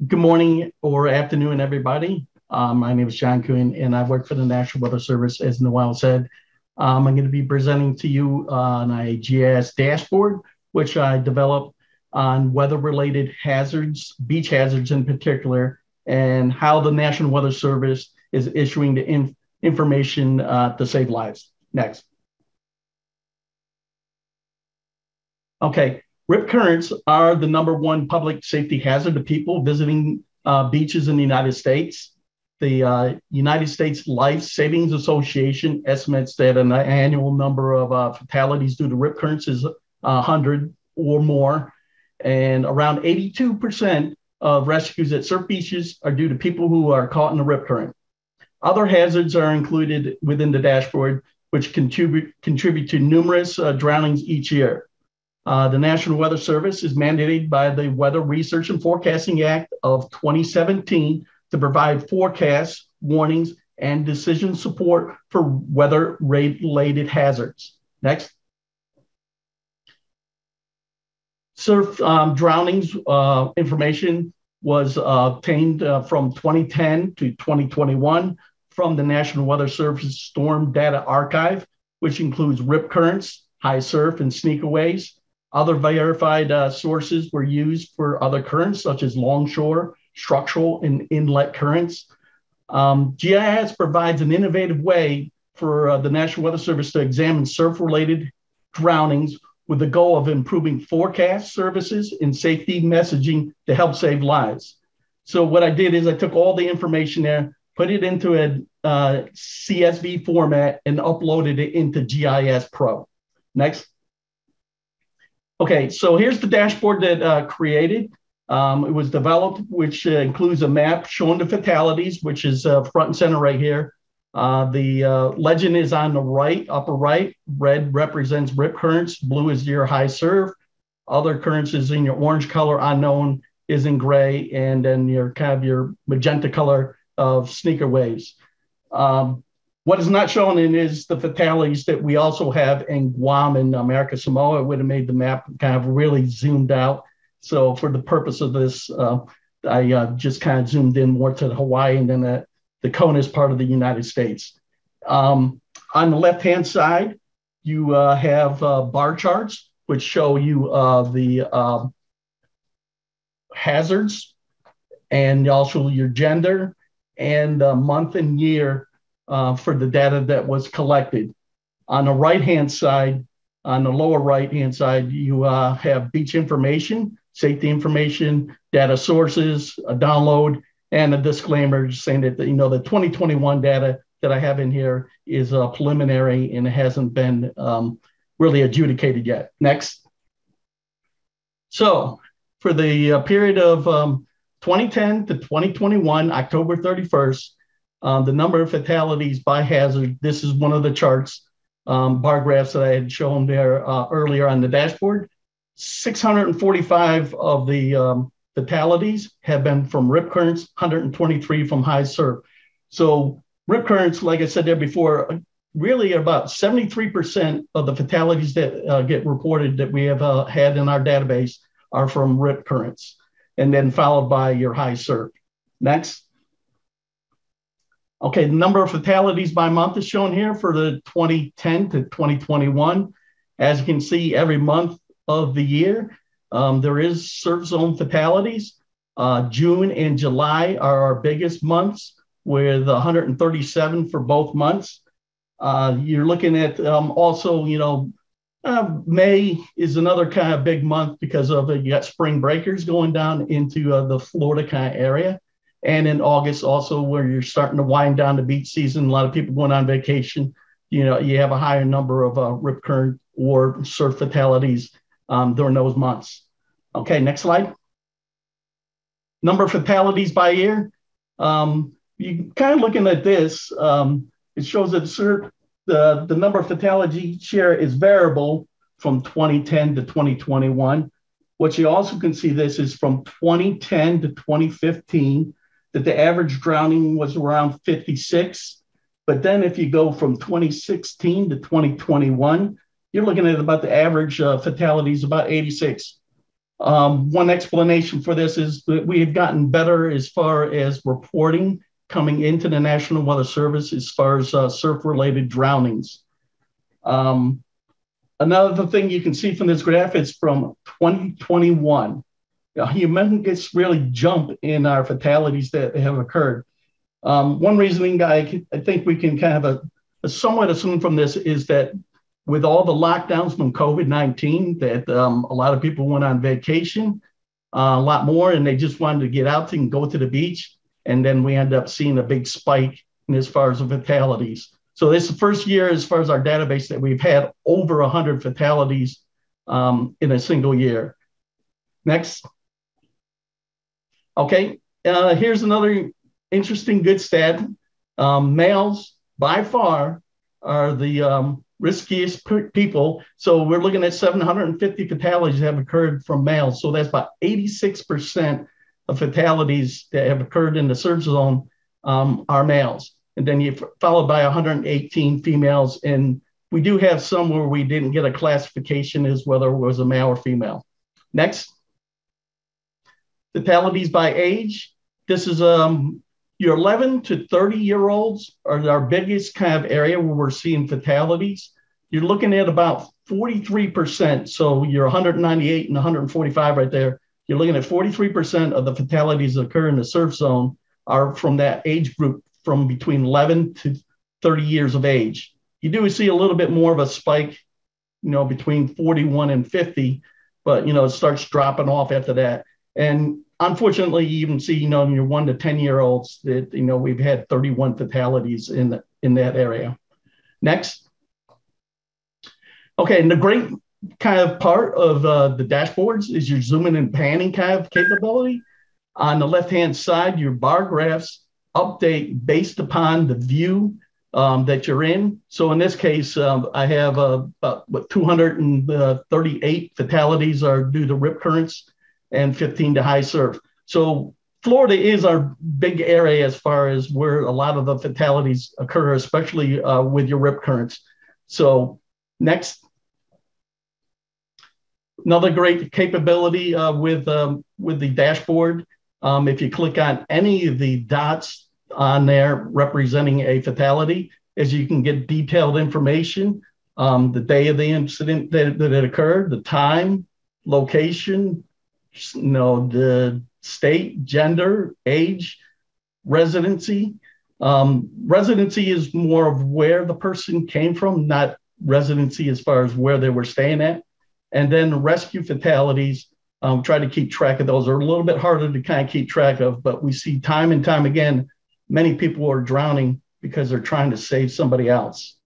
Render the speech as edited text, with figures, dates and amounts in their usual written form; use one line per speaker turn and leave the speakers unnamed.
Good morning or afternoon, everybody. My name is John Kuhn, and I work for the National Weather Service, as Noel said. I'm going to be presenting to you on a GIS dashboard, which I developed on weather-related hazards, beach hazards in particular, and how the National Weather Service is issuing the information to save lives. Next. Okay, rip currents are the #1 public safety hazard to people visiting beaches in the United States. The United States Life Savings Association estimates that an annual number of fatalities due to rip currents is 100 or more, and around 82% of rescues at surf beaches are due to people who are caught in a rip current. Other hazards are included within the dashboard, which contribute to numerous drownings each year. The National Weather Service is mandated by the Weather Research and Forecasting Act of 2017 to provide forecasts, warnings, and decision support for weather-related hazards. Next. Surf drownings information was obtained from 2010 to 2021 from the National Weather Service Storm Data Archive, which includes rip currents, high surf, and sneakerways. Other verified sources were used for other currents, such as longshore, structural, and inlet currents. GIS provides an innovative way for the National Weather Service to examine surf-related drownings with the goal of improving forecast services and safety messaging to help save lives. So what I did is I took all the information there, put it into a CSV format, and uploaded it into GIS Pro. Next. Okay, so here's the dashboard that created. It was developed, which includes a map showing the fatalities, which is front and center right here. The legend is on the right, upper right. Red represents rip currents. Blue is your high surf. Other currents is in your orange color. Unknown is in gray. And then your kind of your magenta color of sneaker waves. What is not shown in is the fatalities that we also have in Guam and America Samoa. It would have made the map kind of really zoomed out. So for the purpose of this, I just kind of zoomed in more to Hawaii and then the CONUS part of the United States. On the left-hand side, you have bar charts, which show you the hazards and also your gender and month and year for the data that was collected. On the right-hand side, on the lower right-hand side, you have beach information, safety information, data sources, a download, and a disclaimer saying that the 2021 data that I have in here is preliminary and it hasn't been really adjudicated yet. Next. So for the period of 2010 to 2021, October 31st, the number of fatalities by hazard, this is one of the charts, bar graphs that I had shown there earlier on the dashboard. 645 of the fatalities have been from rip currents, 123 from high surf. So rip currents, like I said there before, really about 73% of the fatalities that get reported that we have had in our database are from rip currents, and then followed by your high surf. Next. Okay, the number of fatalities by month is shown here for the 2010 to 2021. As you can see, every month of the year, there is surf zone fatalities. June and July are our biggest months with 137 for both months. You're looking at also, May is another kind of big month because of you got spring breakers going down into the Florida kind of area. And in August also, where you're starting to wind down the beach season, a lot of people going on vacation, you have a higher number of rip current or surf fatalities during those months. Okay, next slide. Number of fatalities by year. You kind of looking at this, it shows that the number of fatality share is variable from 2010 to 2021. What you also can see this is from 2010 to 2015, that the average drowning was around 56. But then if you go from 2016 to 2021, you're looking at about the average fatalities about 86. One explanation for this is that we have gotten better as far as reporting coming into the National Weather Service as far as surf-related drownings. Another thing you can see from this graph is from 2021. Humongous really jump in our fatalities that have occurred. One reasoning I think we can kind of somewhat assume from this is that with all the lockdowns from COVID-19, that a lot of people went on vacation a lot more, and they just wanted to get out and go to the beach. And then we end up seeing a big spike in as far as the fatalities. So this is the first year as far as our database that we've had over 100 fatalities in a single year. Next. Okay, here's another interesting good stat. Males by far are the riskiest people. So we're looking at 750 fatalities that have occurred from males. So that's about 86% of fatalities that have occurred in the surf zone are males. And then you followed by 118 females. And we do have some where we didn't get a classification as whether it was a male or female. Next. Fatalities by age. This is your 11 to 30-year-olds are our biggest kind of area where we're seeing fatalities. You're looking at about 43%. So you're 198 and 145 right there. You're looking at 43% of the fatalities that occur in the surf zone are from that age group from between 11 to 30 years of age. You do see a little bit more of a spike, between 41 and 50, but, it starts dropping off after that. And unfortunately, you even see, in your 1 to 10-year-olds that, we've had 31 fatalities in that area. Next. Okay, and the great kind of part of the dashboards is your zooming and panning kind of capability. On the left-hand side, your bar graphs update based upon the view that you're in. So in this case, I have about 238 fatalities are due to rip currents and 15 to high surf. So Florida is our big area as far as where a lot of the fatalities occur, especially with your rip currents. So next. Another great capability with the dashboard. If you click on any of the dots on there representing a fatality, as you can get detailed information, the day of the incident that it occurred, the time, location, the state, gender, age, residency. Residency is more of where the person came from, not residency as far as where they were staying at. And then rescue fatalities, try to keep track of those. Are a little bit harder to kind of keep track of, but we see time and time again, many people are drowning because they're trying to save somebody else.